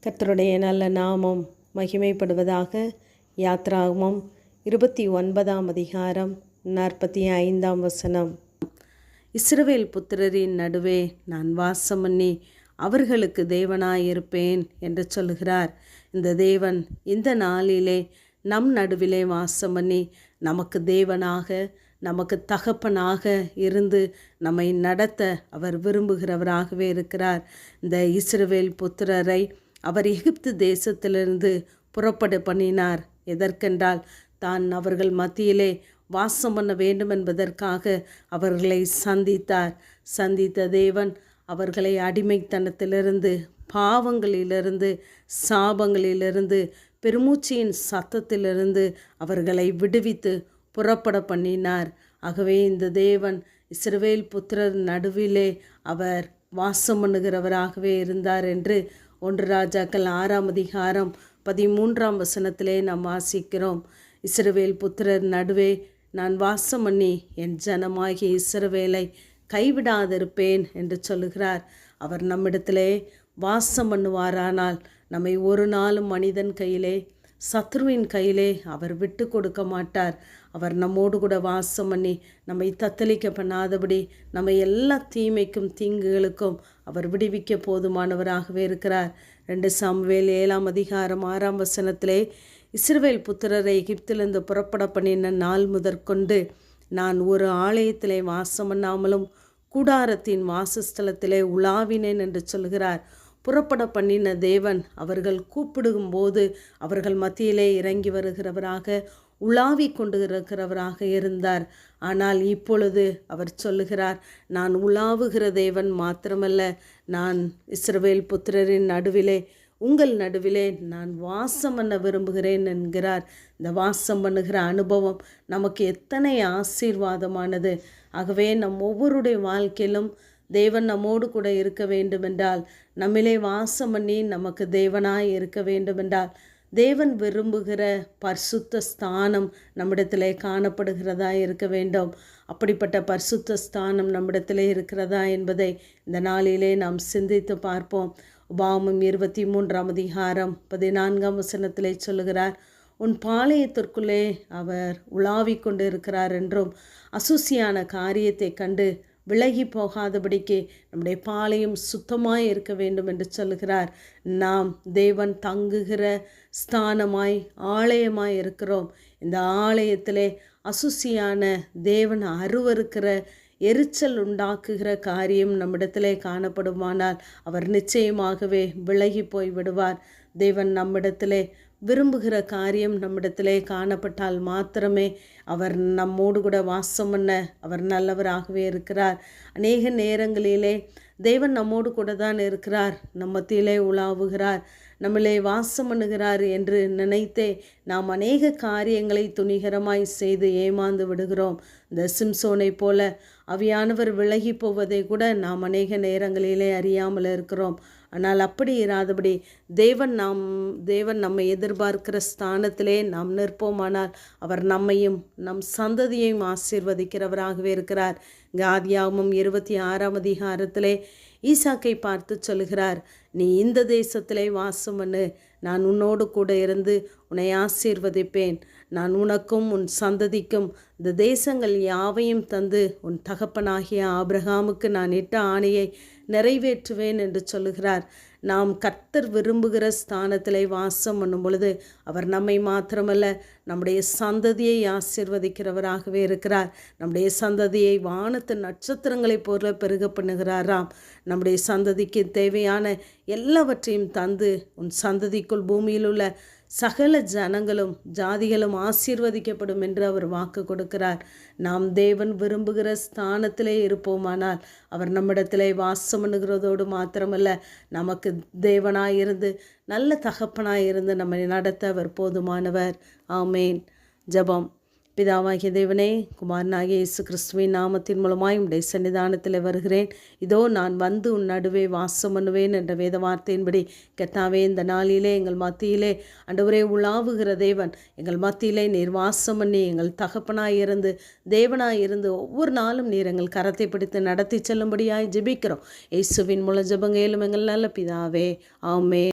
கர்த்தருடைய நல்ல நாமம் மகிமைப்படுவதாக. யாத்ராகமம் 29ஆம் அதிகாரம் 45ஆம் வசனம். இஸ்ரவேல் புத்திரரின் நடுவே நான் வாசம் பண்ணி அவர்களுக்கு தேவனாயிருப்பேன் என்று சொல்கிறார். இந்த தேவன் இந்த நாளிலே நம் நடுவிலே வாசம் பண்ணி நமக்கு தேவனாக, நமக்கு தகப்பனாக இருந்து நம்மை நடத்த அவர் விரும்புகிறவராகவே இருக்கிறார். இந்த இஸ்ரவேல் புத்திரரை அவர் எகிப்து தேசத்திலிருந்து புறப்பட பண்ணினார். எதற்கென்றால் தான் அவர்கள் மத்தியிலே வாசம் பண்ண வேண்டும் என்பதற்காக அவர்களை சந்தித்த தேவன் அவர்களை அடிமைத்தனத்திலிருந்து, பாவங்களிலிருந்து, சாபங்களிலிருந்து, பெருமூச்சியின் சத்தத்திலிருந்து அவர்களை விடுவித்து புறப்பட பண்ணினார். ஆகவே இந்த தேவன் இஸ்ரவேல் புத்திரர் நடுவிலே அவர் வாசம் பண்ணுகிறவராகவே இருந்தார் என்று 1 ராஜாக்கள் 6ஆம் அதிகாரம் 13ஆம் வசனத்திலே நாம் வாசிக்கிறோம். இஸ்ரவேல் புத்திரர் நடுவே நான் வாசம் பண்ணி என் ஜனமாகிய இஸ்ரவேலை கைவிடாதிருப்பேன் என்று சொல்லுகிறார். அவர் நம்மிடத்திலே வாசம் பண்ணுவாரானால் நம்மை ஒரு நாளும் மனிதன் கையிலே, சத்ருவின் கையிலே அவர் விட்டு கொடுக்க மாட்டார். அவர் நம்மோடு கூட வாசம் பண்ணி நம்மை தத்தளிக்க பண்ணாதபடி நம்மை எல்லா தீமைக்கும் தீங்குகளுக்கும் அவர் விடுவிக்க போதுமானவராகவே இருக்கிறார். 2 சாமுவேல் 7ஆம் அதிகாரம் 6ஆம் வசனத்திலே இஸ்ரவேல் புத்திரரை எகிப்திலிருந்து புறப்பட பண்ணின நாள் முதற்கொண்டு நான் ஒரு ஆலயத்திலே வாசம் பண்ணாமலும் கூடாரத்தின் வாசஸ்தலத்திலே உலாவினேன் என்று சொல்கிறார். புறப்பட பண்ணின தேவன் அவர்கள் கூப்பிடும்போது அவர்கள் மத்தியிலே இறங்கி வருகிறவராக, உலாவி கொண்டு இருக்கிறவராக இருந்தார். ஆனால் இப்பொழுது அவர் சொல்லுகிறார், நான் உலாவுகிற தேவன் மாத்திரமல்ல, நான் இஸ்ரவேல் புத்திரரின் நடுவிலே, உங்கள் நடுவிலே நான் வாசம் பண்ண விரும்புகிறேன் என்கிறார். இந்த வாசம் பண்ணுகிற அனுபவம் நமக்கு எத்தனை ஆசீர்வாதமானது. ஆகவே நம் ஒவ்வொருடைய வாழ்க்கையிலும் தேவன் நம்மோடு கூட இருக்க வேண்டுமென்றால், நம்மிலே வாசம் பண்ணி நமக்கு தேவனாய் இருக்க வேண்டுமென்றால், தேவன் விரும்புகிற பரிசுத்த ஸ்தானம் நம்மிடத்திலே காணப்படுகிறதா இருக்க வேண்டும். அப்படிப்பட்ட பரிசுத்த ஸ்தானம் நம்மிடத்திலே இருக்கிறதா என்பதை இந்த நாளிலே நாம் சிந்தித்து பார்ப்போம். உபாகமம் 23ஆம் அதிகாரம் 14ஆம் வசனத்திலே சொல்லுகிறார், உன் பாளையத்திற்குள்ளே அவர் உலாவிக் கொண்டு இருக்கிறார் என்றும், அசுசியான காரியத்தை கண்டு விலகி போகாதபடிக்கு நம்முடைய பாளையம் சுத்தமாய் இருக்க வேண்டும் என்று சொல்லுகிறார். நாம் தேவன் தங்குகிற ஸ்தானமாய், ஆலயமாய் இருக்கிறோம். இந்த ஆலயத்திலே அசுசியான, தேவன் அருவருக்கிற, எரிச்சல் உண்டாக்குகிற காரியம் நம்மிடத்திலே காணப்படுமானால் அவர் நிச்சயமாகவே விலகி போய் விடுவார். தேவன் நம்மிடத்திலே விரும்புகிற காரியம் நம்மிடத்திலே காணப்பட்டால் மாத்திரமே அவர் நம்மோடு கூட வாசம் பண்ண அவர் நல்லவராகவே இருக்கிறார். அநேக நேரங்களிலே தேவன் நம்மோடு கூட தான் இருக்கிறார், நம்ம மத்தியிலே உலாவுகிறார், நம்மளே வாசம் பண்ணுகிறார் என்று நினைத்தே நாம் அநேக காரியங்களை துணிகரமாய் செய்து ஏமாந்து விடுகிறோம். இந்த சிம்சோனை போல ஆவியானவர் விலகி போவதை கூட நாம் அநேக நேரங்களிலே அறியாமல் இருக்கிறோம். ஆனால் அப்படி இராதபடி தேவன் நம்மை எதிர்பார்க்கிற ஸ்தானத்திலே நாம் நிற்போமானால் அவர் நம்மையும் நம் சந்ததியையும் ஆசீர்வதிக்கிறவராகவே இருக்கிறார். ஆதியாகமம் 26ஆம் அதிகாரத்திலே ஈசாக்கை பார்த்து சொல்கிறார், நீ இந்த தேசத்திலே வாசம் பண்ணு, நான் உன்னோடு கூட இருந்து உன்னை ஆசீர்வதிப்பேன், நான் உனக்கும் உன் சந்ததிக்கும் இந்த தேசங்கள் யாவையும் தந்து உன் தகப்பனாகிய ஆபிரகாமுக்கு நான் இட்ட ஆணையை நிறைவேற்றுவேன் என்று சொல்லுகிறார். நாம் கர்த்தர் விரும்புகிற ஸ்தானத்திலே வாசம் பண்ணும் பொழுது அவர் நம்மை மாத்திரமல்ல, நம்முடைய சந்ததியை ஆசீர்வதிக்கிறவராகவே இருக்கிறார். நம்முடைய சந்ததியை வானத்து நட்சத்திரங்களைப் போல பெருக பண்ணுகிறாராம். நம்முடைய சந்ததிக்கு தேவையான எல்லாவற்றையும் தந்து உன் சந்ததிக்குள் பூமியில் உள்ள சகல ஜனங்களும் ஜாதிகளும் ஆசீர்வதிக்கப்படும் என்று அவர் வாக்கு கொடுக்கிறார். நாம் தேவன் விரும்புகிற ஸ்தானத்திலே இருப்போமானால் அவர் நம்மிடத்திலே வாசம் பண்ணுகிறதோடு மாத்திரமல்ல, நமக்கு தேவனாயிருந்து நல்ல தகப்பனாயிருந்து நம்மை நடத்த அவர் போதுமானவர். ஆமேன். ஜெபம். பிதாவாகிய தேவனே, குமாரனாகிய இயேசு கிறிஸ்துவின் நாமத்தின் மூலமாய் உம்முடைய சன்னிதானத்தில் வருகிறேன். இதோ நான் வந்து உன் நடுவே வாசம் பண்ணுவேன் என்ற வேத வார்த்தையின்படி கர்த்தாவே, இந்த நாளிலே எங்கள் மத்தியிலே ஆண்டவரே உலாவுகிற தேவன், எங்கள் மத்தியிலே நீர் வாசம் பண்ணி எங்கள் தகப்பனாயிருந்து தேவனாயிருந்து ஒவ்வொரு நாளும் நீர் எங்கள் கரத்தை பிடித்து நடத்தி செல்லும்படியாய் ஜெபிக்கிறோம். இயேசுவின் மூலம் ஜெபங்கேலும் எங்கள் நல்ல பிதாவே. ஆமென்.